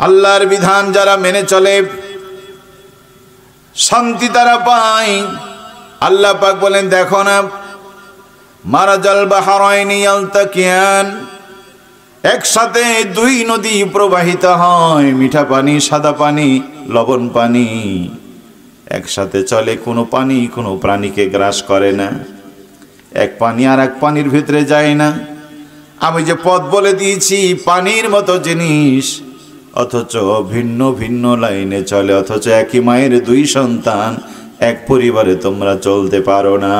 আল্লাহর বিধান যারা মেনে চলে শান্তি তারা পায়। আল্লাহ পাক বলেন দেখো না, মারাজাল বাহরাইনি ইয়ালতাকিয়ান, একসাথে দুই নদী প্রবাহিত হয়, মিঠা পানি সাদা পানি লবণ পানি একসাথে চলে, কোনো পানি কোনো প্রাণীকে গ্রাস করে না, এক পানি আর এক পানির ভিতরে যায় না। আমি যে পথ বলে দিয়েছি পানির মতো জিনিস, অথচ ভিন্ন ভিন্ন লাইনে চলে, অথচ একই মায়ের দুই সন্তান এক পরিবারে তোমরা চলতে পারো না।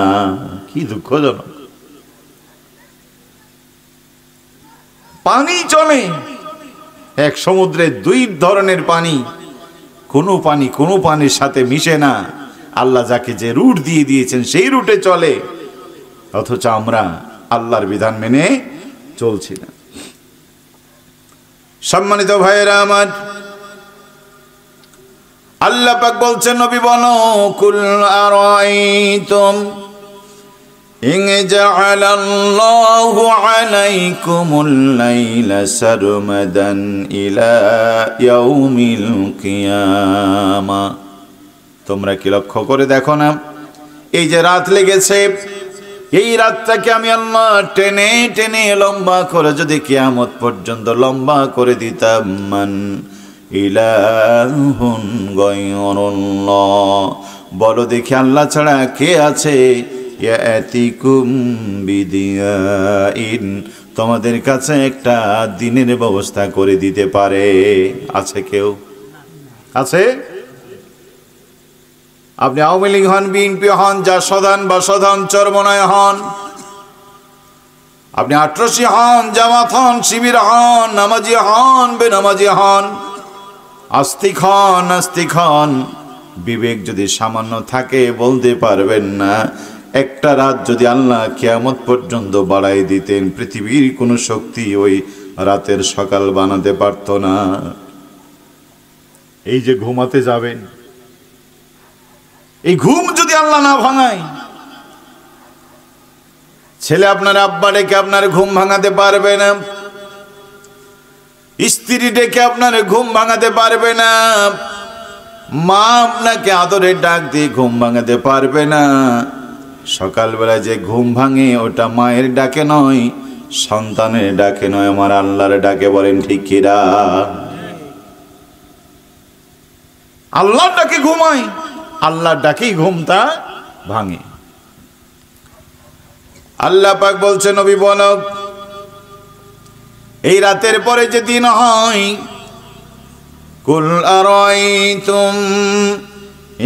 কি দুঃখজনক। পানি চলে এক সমুদ্রে, দুই ধরনের পানি, কোনো পানির সাথে মিশে না। আল্লাহ যাকে যে রুট দিয়ে দিয়েছেন সেই রুটে চলে, অথচ আমরা আল্লাহর বিধান মেনে চলছি না। সম্মানিত ভাইয়েরা আমার, আল্লাহ পাক বলছেন নবী বলো, কুল আরাইতুম ইন জাআলাল্লাহু আলাইকুমুল লাইলা সারমাদান ইলা ইয়াউমিল কিয়ামা, তোমরা কি লক্ষ্য করে দেখো না, এই যে রাত লেগেছে, এই রাতটাকে আমি আল্লাহ টেনে টেনে লম্বা করে যদি কিয়ামত পর্যন্ত লম্বা করে দিতাম, মান ইলাহুন গায়রুল্লাহ, বলো দেখি আল্লাহ ছাড়া কে আছে, ইয়াতিকুম বিদিয়াইন, তোমাদের কাছে একটা দিনের ব্যবস্থা করে দিতে পারে? আছে কেউ? আছে? আপনি আওয়ামী লীগ হন, বিএনপি হন, যা সদান বা সদান চরমনায় হন, আপনি আট্রসি হন, জামাত হন, শিবির হন, নামাজি হন, বেনামাজি হন, আস্তিক হন, নাস্তিক হন, বিবেক যদি সামান্য থাকে বলতে পারবেন না একটা রাত যদি আল্লাহ কিয়ামত পর্যন্ত বাড়াই দিতেন, পৃথিবীর কোনো শক্তি ওই রাতের সকাল বানাতে পারত না। এই যে ঘুমাতে যাবেন, এই ঘুম যদি আল্লাহ না ভাঙায়, ছেলে আপনার আব্বা ডেকে আপনার ঘুম ভাঙাতে পারবে না, স্ত্রী ডেকে আপনার ঘুম ভাঙাতে পারবে না, মা আপনাকে আদরের ডাক দিয়ে ঘুম ভাঙাতে পারবে না। সকালবেলা যে ঘুম ভাঙে ওটা মায়ের ডাকে নয়, সন্তানের ডাকে নয়, আমার আল্লাহর ডাকে। বলেন ঠিক কিনা? আল্লাহর ডাকে ঘুমায়, আল্লাহর ডাকেই ঘুমটা ভাঙে। আল্লাহ পাক বলছেন নবী বলো, এই রাতের পরে যে দিন হয়, কুল আরাইতুম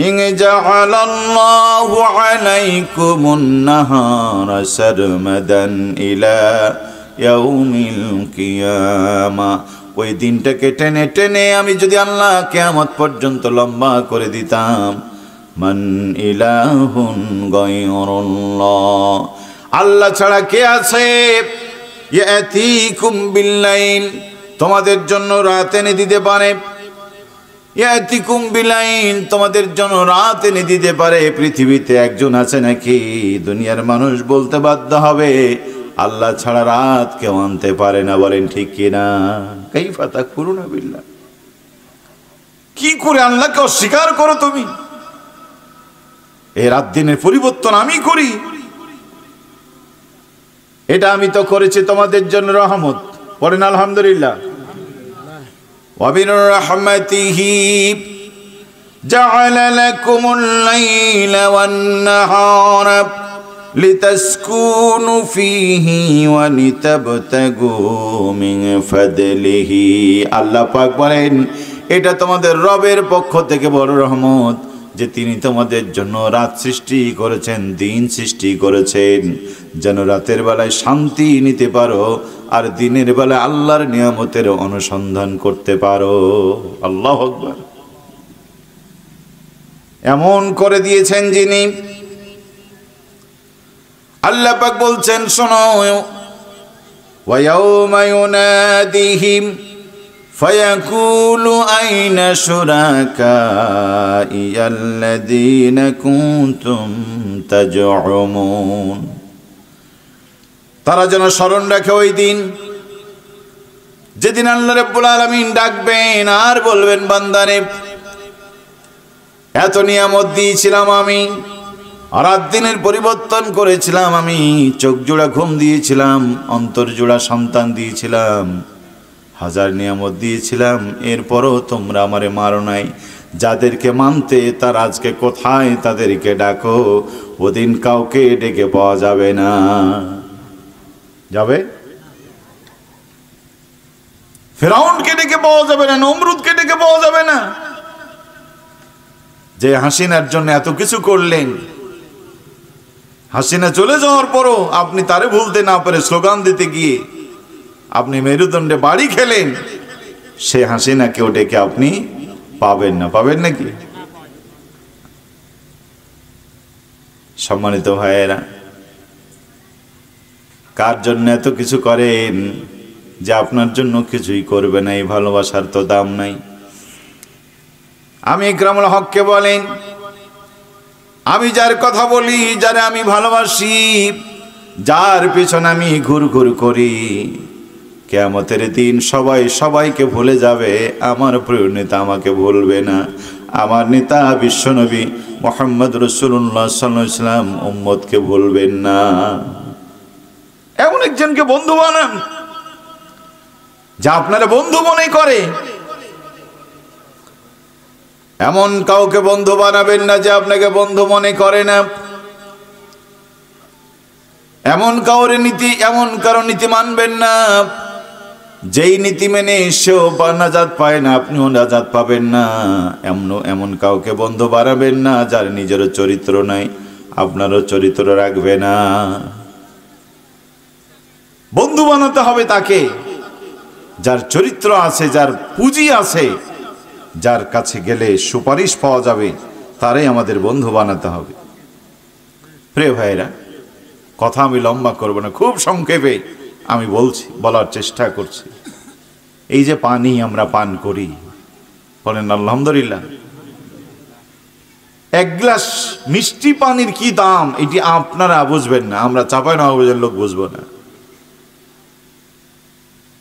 ইন জাআলাল্লাহু আলাইকুমুন নাহারা সারমাদান ইলা ইয়াউমিল কিয়ামা, ওই দিনটাকে টেনে টেনে আমি যদি আল্লাহ কিয়ামত পর্যন্ত লম্বা করে দিতাম, মান ইলাহুন গায়রুল্লাহ, আল্লাহ ছাড়া কে আছে, ইয়াতিকুম বিল্লাইল, তোমাদের জন্য রাত এনে দিতে পারে, ইয়াতিকুম বিল্লাইল, তোমাদের জন্য রাত এনে দিতে পারে। পৃথিবীতে একজন আছে নাকি? দুনিয়ার মানুষ বলতে বাধ্য হবে আল্লাহ ছাড়া রাত কেউ আনতে পারে না। বলেন ঠিক কিনা? কাইফা তাকফুরুনা বিল্লাহ, কি করে আল্লাহকে অস্বীকার করো তুমি? এই রাত দিনের পরিবর্তন আমি করি, এটা আমি তো করেছি তোমাদের জন্য রহমত। পড়েন আলহামদুলিল্লাহ। ওয়াবির রাহমাতিহি জাআলা লাকুমুল লাইলা ওয়ান নাহারা লিতাসকুনু ফীহি ওয়া লিতাবতাগু মিন ফাদলিহি, আল্লাহ পাক বলেন এটা তোমাদের রবের পক্ষ থেকে বড় রহমত যে তিনি তোমাদের জন্য রাত সৃষ্টি করেছেন, দিন সৃষ্টি করেছেন, যেন রাতের বেলায় শান্তি নিতে পারো আর দিনের বেলায় আল্লাহর নিয়ামতের অনুসন্ধান করতে পারো। আল্লাহু আকবার। এমন করে দিয়েছেন যিনি। আল্লাহ পাক বলছেন শোনো, ওয়া ইয়াউমা ইউনাদিহিম ফায়াকুলু আইনা শুরাকাইয়াল্লাযীনা কুনতুম তাজউমুন, তারা যেন স্মরণ রাখে ওই দিন যেদিন আল্লাহ রাব্বুল আলামিন ডাকবেন আর বলবেন বান্দারে এত নিয়ামত দিয়েছিলাম আমি, রাত দিনের পরিবর্তন করেছিলাম আমি, চোখ জোড়া ঘুম দিয়েছিলাম, অন্তর জোড়া সন্তান দিয়েছিলাম, হাজার নিয়ামত দিয়েছিলাম, এরপরও তোমরা আমারে মারো নাই। যাদেরকে মানতে তার আজকে কোথায় তাদেরকে ডাকো, ওদিন কাউকে ডেকে পাওয়া যাবে না। যাবে? ফিরআউনকে ডেকে পাওয়া যাবে না, নমরুদকে ডেকে পাওয়া যাবে না। যে হাসিনার জন্য এত কিছু করলেন, হাসিনা চলে যাওয়ার পরও আপনি তারে ভুলতে না পারে স্লোগান দিতে গিয়ে আপনি মেরুদণ্ডে বাড়ি খেলেন, সে হাসিনাকেও ডেকে আপনি পাবেন না। পাবেন নাকি? সম্মানিত ভাইয়েরা, কার জন্য এত কিছু করেন যে আপনার জন্য কিছুই করবে না? এই ভালোবাসার তো দাম নাই। আমি ইকরামুল হককে বলেন, আমি যার কথা বলি, যারে আমি ভালোবাসি, যার পিছনে আমি ঘুর ঘুর করি, কিয়ামতের দিন সবাই সবাইকে ভুলে যাবে, আমার প্রিয় নেতা আমাকে ভুলবে না। আমার নেতা বিশ্বনবী মুহাম্মদ রাসূলুল্লাহ সাল্লাল্লাহু আলাইহি ওয়াসাল্লাম উম্মতকে ভুলবেন না। এমন একজনকে বন্ধু বানান যা আপনারা বন্ধু মনে করে। এমন কাউকে বন্ধু বানাবেন না যে আপনাকে বন্ধু মনে করে না। এমন কারো নীতি মানবেন না যেই নীতি মেনে সেও নাজাত পায় না, আপনিও নাজাত পাবেন না। এমন কাউকে বন্ধু বানাবেন না যার নিজেরও চরিত্র নাই, আপনারও চরিত্র রাখবে না। বন্ধু বানাতে হবে তাকে যার চরিত্র আছে, যার পুঁজি আছে, যার কাছে গেলে সুপারিশ পাওয়া যাবে, তারাই আমাদের বন্ধু বানাতে হবে। প্রিয় ভাইরা, কথা আমি লম্বা করব না, খুব সংক্ষেপে আমি বলার চেষ্টা করছি। এই যে পানি আমরা পান করি, বলেন আলহামদুলিল্লাহ। এক গ্লাস মিষ্টি পানির কি দাম এটি আপনারা বুঝবেন না, আমরা চাঁপাইনবাবগঞ্জের লোক বুঝবো না।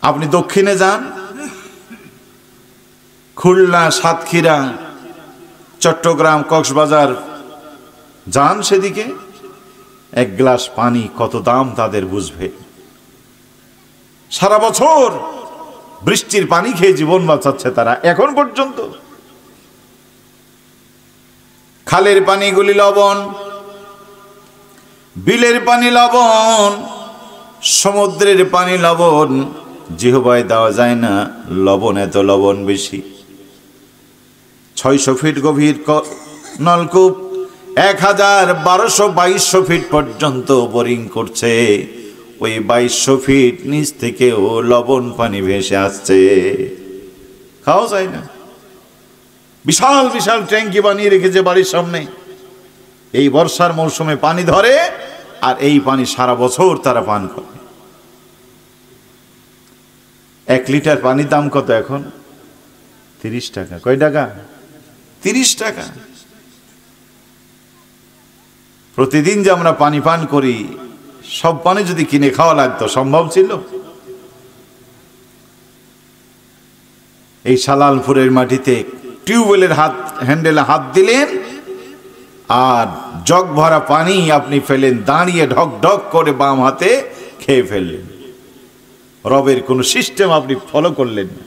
আপনি দক্ষিণে যান, খুলনা, সাতক্ষীরা, চট্টগ্রাম, কক্সবাজার যান, সেদিকে এক গ্লাস পানি কত দাম তাদের বুঝবে। সারা বছর বৃষ্টির পানি খেয়ে জীবন বাঁচাচ্ছে তারা এখন পর্যন্ত। খালের পানিগুলি লবণ, বিলের পানি লবণ, সমুদ্রের পানি লবণ, জিহ্বায় দেওয়া যায় না, লবণ এত লবণ বেশি। 600 ফিট গভীর নলকূপ, 1222 ফিট পর্যন্ত বোরিং করছে, ওই 2200 ফিট নিচ থেকেও লবণ পানি ভেসে আসছে, খাওয়া যায় না। বিশাল বিশাল ট্যাঙ্কি বানিয়ে রেখেছে বাড়ির সামনে। এই বর্ষার মৌসুমে পানি ধরে আর এই পানি সারা বছর তারা পান করে। 1 লিটার পানির দাম কত এখন? 30 টাকা। কয় টাকা? 30 টাকা। প্রতিদিন যে আমরা পানি পান করি, সব পানি যদি কিনে খাওয়া লাগতো সম্ভব ছিল? এই সালালপুরের মাটিতে টিউবওয়েলের হ্যান্ডেলে হাত দিলেন আর জগ ভরা পানি আপনি ফেলেন, দাঁড়িয়ে ঢক ঢক করে বাম হাতে খেয়ে ফেললেন। রবের কোনো সিস্টেম আপনি ফলো করলেন না।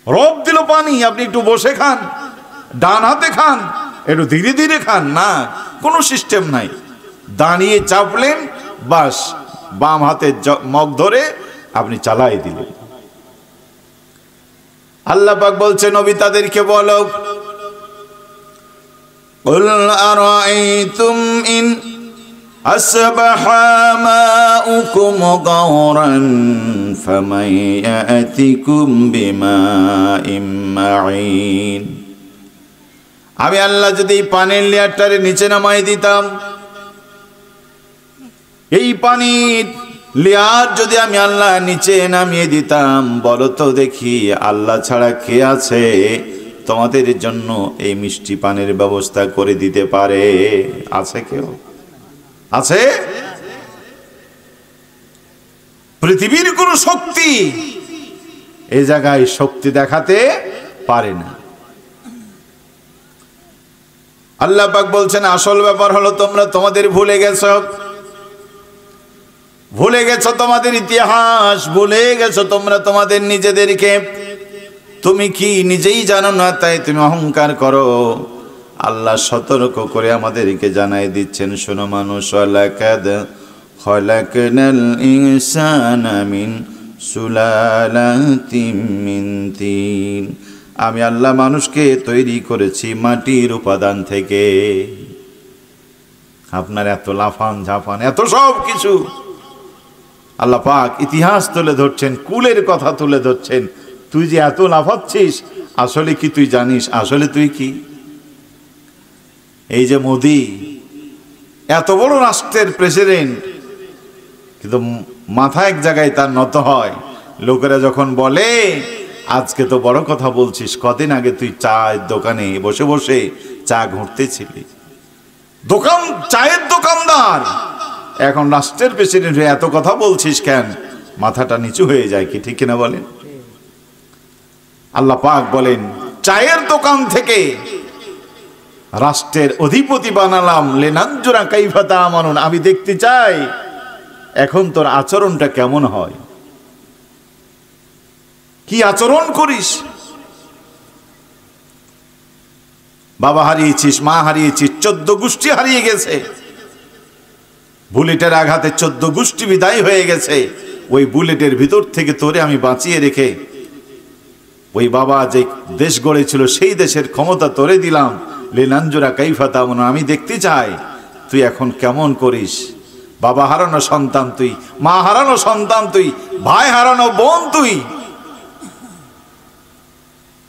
রব দিল পানি, আপনি একটু বসে খান, ডান হাতে খান, একটু ধীরে ধীরে খান, না, কোনো সিস্টেম নাই। দাঁড়িয়ে চাপলেন, বাস বাম হাতে মগ ধরে আপনি চালাই দিলেন। আল্লাহ পাক বলছে, নবী তাদেরকে বলো, কুল আরাআইতুম ইন আসবাহা মাউকুম গাওরান ফামান ইয়াতিকুম বিমাইম মাঈন। আমি আল্লাহ যদি পানির লেয়ারটারে নিচে নামাই দিতাম, এই পানির লেয়ার যদি আমি আল্লাহ নিচে নামিয়ে দিতাম, বলো তো দেখি আল্লাহ ছাড়া কে আছে তোমাদের জন্য এই মিষ্টি পানির ব্যবস্থা করে দিতে পারে? আছে কেউ? আছে? পৃথিবীর কোন শক্তি এই জায়গায় শক্তি দেখাতে পারে না। আল্লাহ পাক বলছেন আসল ব্যাপার হলো তোমরা তোমাদের ভুলে গেছো তোমাদের ইতিহাস, ভুলে গেছো তোমরা তোমাদের নিজেদেরকে। তুমি কি নিজেই জানো না, তাই তুমি অহংকার করো। আল্লাহ সতর্ক করে আমাদেরকে জানাই দিচ্ছেন, শোনো মানুষ, ওয়ালাকাদ খলাকনাল ইনসানা মিন সুলালাতিম মিন তিন। আমি আল্লাহ মানুষকে তৈরি করেছি মাটির উপাদান থেকে। আপনার এত লাফান ঝাফান, এত সব কিছু আল্লাহ পাক ইতিহাস তুলে ধরছেন, কুলের কথা তুলে ধরছেন। তুই যে এত লাফাচ্ছিস, আসলে কি তুই জানিস আসলে তুই কি? এই যে মোদি এত বড় রাষ্ট্রের প্রেসিডেন্ট, কিন্তু মাথা এক জায়গায় তার নত হয়। লোকেরা যখন বলে আজকে তো বড় কথা বলছিস, কদিন আগে তুই চায়ের দোকানে বসে বসে চা ঘুরতেছিলি, চায়ের দোকানদার, এখন রাষ্ট্রের প্রেসিডেন্ট হয়ে এত কথা বলছিস কেন? মাথাটা নিচু হয়ে যায়, কি ঠিক কিনা বলেন? আল্লাহ পাক বলেন চায়ের দোকান থেকে রাষ্ট্রের অধিপতি বানালাম, লিনানজুরা কাইফা তা'মালুন। আমি দেখতে চাই এখন তোর আচরণটা কেমন হয়, কি আচরণ করিস। বাবা হারিয়েছিস, মা হারিয়েছিস, 14 গোষ্ঠী হারিয়ে গেছে। বুলেটের আঘাতে 14 গোষ্ঠী বিদায় হয়ে গেছে। ওই বুলেটের ভিতর থেকে তোরে আমি বাঁচিয়ে রেখে ওই বাবা যে দেশ গড়েছিল সেই দেশের ক্ষমতা তোরে দিলাম। লিনানজুরা কাইফা তা'মালুন। আমি দেখতে চাই তুই এখন কেমন করিস। বাবা হারানো সন্তান তুই, মা হারানো সন্তান তুই, ভাই হারানো বোন তুই।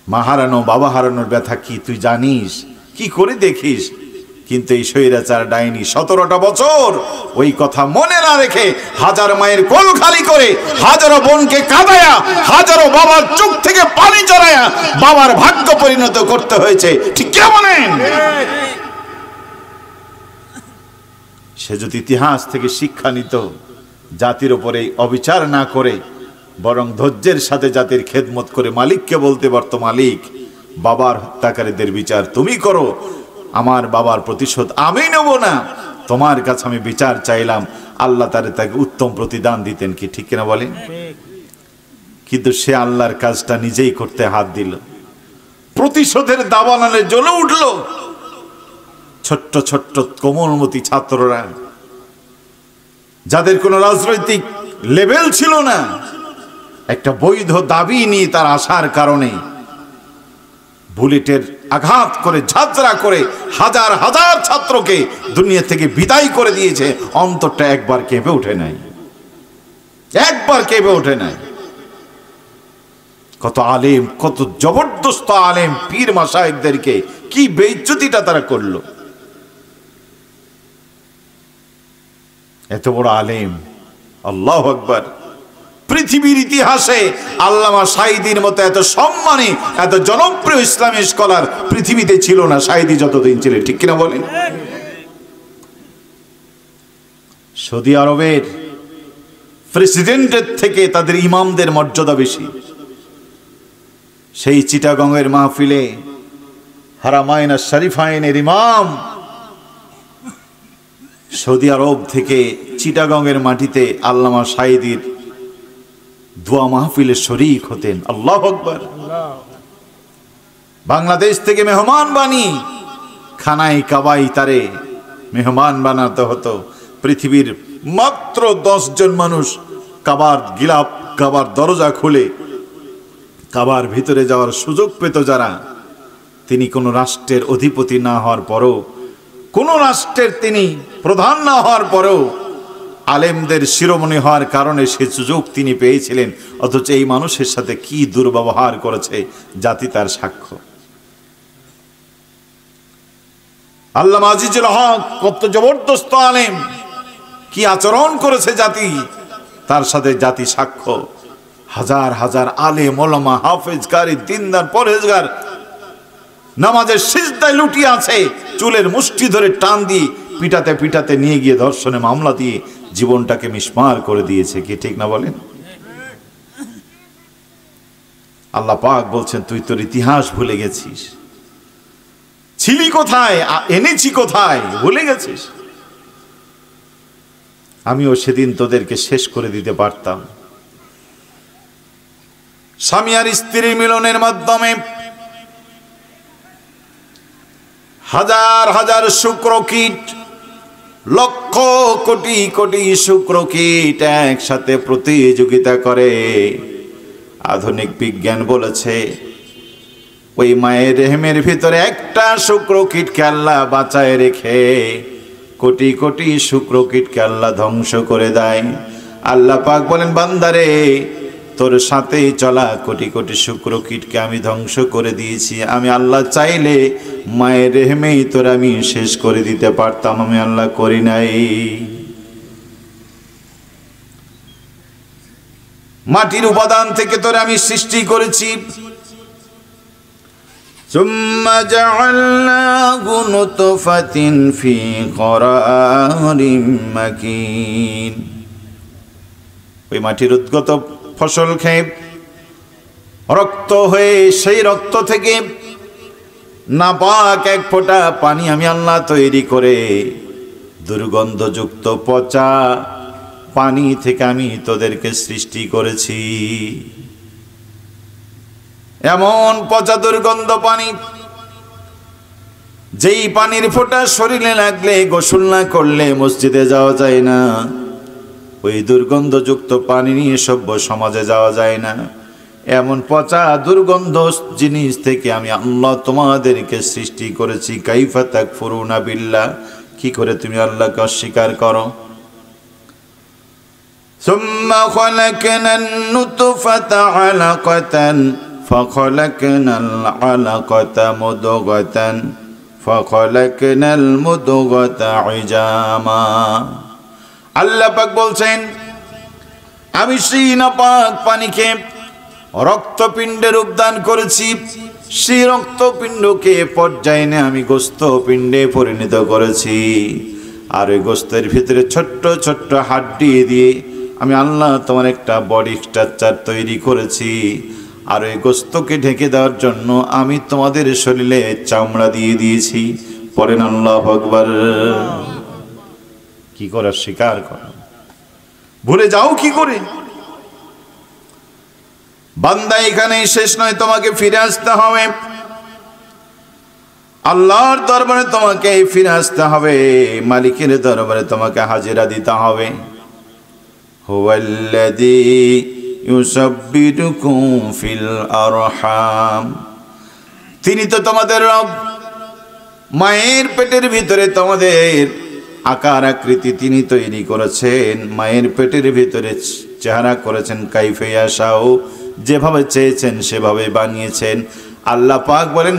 মা হারানো বাবা হারানোর ব্যথা কি তুই জানিস? কি করে দেখিস? কিন্তু এই স্বৈরাচার ডাইনি 17টা বছর ওই কথা মনে না রেখে হাজার মায়ের কোল খালি করে, হাজারো বোনকে কাঁদায়া, হাজারো বাবার চোখ থেকে পানি ঝরায়া বাবার ভাগ্য পরিণত করতে হয়েছে। ঠিক কেমন? সে যদি ইতিহাস থেকে শিক্ষা নিত, জাতির উপরে অবিচার না করে বরং ধৈর্যের সাথে জাতির খেদমত করে মালিককে বলতে পারতো, মালিক বাবার হত্যাকারীদের বিচার তুমি করো, আমার বাবার প্রতিশোধ আমি নেব না, তোমার কাছে আমি বিচার চাইলাম, আল্লাহ তাকে উত্তম প্রতিদান দিতেন। কি ঠিক কিনা বলেন? কিন্তু সে আল্লাহর কাজটা নিজেই করতে হাত দিল, প্রতিশোধের দাবানলে জ্বলে উঠল। ছোট্ট ছোট্ট কোমলমতি ছাত্ররা, যাদের কোনো রাজনৈতিক লেভেল ছিল না, একটা বৈধ দাবি নিয়ে তার আসার কারণে বুলেটের আঘাত করে ঝাঁঝরা করে হাজার হাজার ছাত্রকে দুনিয়া থেকে বিদায় করে দিয়েছে। অন্তরটা একবার কেঁপে ওঠে নাই, একবার কেঁপে ওঠে নাই। কত আলেম, কত জবরদস্ত আলেম, পীর মাশায়েখদেরকে কি বেইজ্জতিটা তারা করলো। এত বড় আলেম, আল্লাহু আকবার। পৃথিবীর ইতিহাসে আল্লামা সাঈদীর মতো এত সম্মানী, এত জনপ্রিয় ইসলামী স্কলার পৃথিবীতে ছিল না সাঈদী যতদিন ছিলেন। ঠিক কিনা বলেন? সৌদি আরবের প্রেসিডেন্টের থেকে তাদের ইমামদের মর্যাদা বেশি। সেই চিটাগংয়ের মাহফিলে হারামাইন আর শরীফাইনের ইমাম সৌদি আরব থেকে চিটাগংয়ের মাটিতে আল্লামা সাঈদীর দোয়া মাহফিলে শরীক হতেন। আল্লাহু আকবার। বাংলাদেশ থেকে মেহমান বানি খানাই কাবাই তারে মেহমান বানাতে হতো। পৃথিবীর মাত্র 10 জন মানুষ কাবার গিলাপ, কাবার দরজা খুলে কাবার ভিতরে যাওয়ার সুযোগ পেত যারা, তিনি কোন রাষ্ট্রের অধিপতি না হওয়ার পরও, কোন রাষ্ট্রের তিনি প্রধান না হওয়ার পরেও আলেমদের শিরোমণি হওয়ার কারণে সে সুযোগ তিনি পেয়েছিলেন। অথচ এই মানুষের সাথে কি দুর্ব্যবহার করেছে জাতি তার সাক্ষ্য। আল্লামা আজিজুল হক কত জবরদস্ত আলেম, কি আচরণ করেছে জাতি, তার সাথে জাতি সাক্ষ্য। হাজার হাজার আলেম, ওলামা, হাফেজ, কারি, দিনদার, পরহেজগার নামাজের সিজদায় লুটিয়ে আছে, চুলের মুষ্টি ধরে টান দিয়ে পিটাতে পিটাতে নিয়ে গিয়ে ধর্ষণে মামলা দিয়ে জীবনটাকে মিসমার করে দিয়েছে। কি ঠিক না বলেন? আল্লাহ পাক বলছেন তুই তোর ইতিহাস ভুলে গেছিস, ছিলি কোথায়, এনেছি কোথায় ভুলে গেছিস। আমিও সেদিন তোদেরকে শেষ করে দিতে পারতাম। স্বামী আর স্ত্রীর মিলনের মাধ্যমে হাজার হাজার শুক্রকীট, লক্ষ কোটি কোটি শুক্রকীট একসাথে প্রতিযোগিতা করে। আধুনিক বিজ্ঞান বলেছে ওই মায়ের রেহেমের ভিতরে একটা শুক্রকীটকে আল্লাহ বাঁচায় রেখে কোটি কোটি শুক্রকীটকে আল্লাহ ধ্বংস করে দেয়। আল্লাহ পাক বলেন, বান্দারে তোর সাথেই চলা কোটি কোটি শুক্রকীটকে আমি ধ্বংস করে দিয়েছি। আমি আল্লাহ চাইলে মায়ের রেহেমেই তোর আমি শেষ করে দিতে পারতাম, আমি আল্লাহ করি নাই। মাটির উপাদান থেকে তোরে আমি সৃষ্টি করেছি। সুম্মা জাআলনাহু নুতফাতিন ফি করারিম মাকিন। ওই মাটির উদ্গত ফসল খেয়ে রক্ত হয়ে সেই রক্ত থেকে নাপাক এক ফোঁটা পানি আমি আল্লাহ তৈরি করে দুর্গন্ধযুক্ত পচা পানি থেকে আমি তোদেরকে সৃষ্টি করেছি। এমন পচা দুর্গন্ধ পানি, যেই পানির ফোঁটা শরীরে লাগলে গোসল না করলে মসজিদে যাওয়া যায় না, ওই দুর্গন্ধযুক্ত পানি নিয়ে সভ্য সমাজে যাওয়া যায় না। এমন পচা দুর্গন্ধ জিনিস থেকে আমি আল্লাহ তোমাদেরকে সৃষ্টি করেছি। কাইফা তাকফুরুনা বিল্লাহ, কি করে তুমি আল্লাহকে অস্বীকার করো। সুম্মা খালাকনান নুতফাতা আলাকাতান ফাখালাকনাল আলাকাতা মুদগাতান ফাখালাকনাল মুদগাতা ইজামা। আল্লাহ পাক বলছেন, আমি সেই নাপাক পানিকে রক্তপিণ্ডে রূপদান করেছি। সেই রক্তপিণ্ডকে পর্যায়ে নিয়ে আমি গোস্তপিণ্ডে পরিণত করেছি। আর ওই গোস্তের ভিতরে ছোট্ট ছোট্ট হাড্ডি দিয়ে আমি আল্লাহ তোমার একটা বডি স্ট্রাকচার তৈরি করেছি। আর ওই গোস্তকে ঢেকে দেওয়ার জন্য আমি তোমাদের শরীরে চামড়া দিয়ে দিয়েছি। পড়েন আল্লাহু আকবার। কি করে স্বীকার করো, ভুলে যাও কি করে? বান্দা এখানেই শেষ নয়, তোমাকে ফিরে আসতে হবে আল্লাহর দরবারে, তোমাকে ফিরে আসতে হবে মালিকের দরবারে, তোমাকে হাজিরা দিতে হবে। হুয়াল্লাযী ইউসাব্বিরুকুম ফিল আরহাম, তিনি তো তোমাদের রব। মায়ের পেটের ভিতরে তোমাদের আকার আকৃতি তিনি তৈরি করেছেন, মায়ের পেটের ভিতরে চেহারা করেছেন। কাইফা ইয়াশাউ, যেভাবে চেয়েছেন সেভাবে বানিয়েছেন। আল্লাহ পাক বলেন